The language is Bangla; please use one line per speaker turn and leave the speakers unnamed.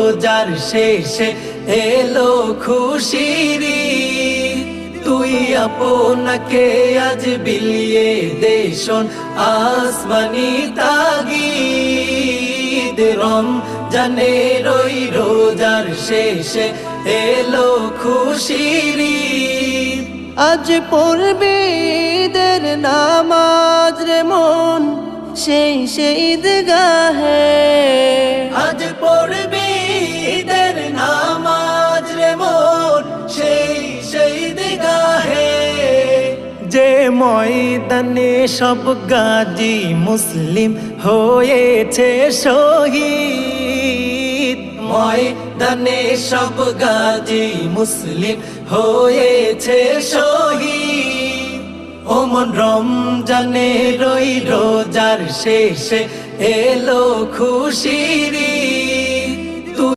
রোজার শেষে এলো খুশির ঈদ। তুই আপনাকে আজ বিলিয়ে দে শোন আসমানি তাগিদ। রমজানের ওই রোজার শেষে এলো খুশির ঈদ।
আজ পড়বে ঈদের নামাজ রে মন সেই ঈদগাহে।
আজ পড়বে ঈদের নামাজ রে মন সেই ঈদগাহে। যে ময়দানে সব গাজী মুসলিম হয়েছে শহীদ, ময়দানে সব গাজী মুসলিম হয়েছে শহীদ। ও মন রমজানের ওই রোজার শেষে এলো খুশির ঈদ।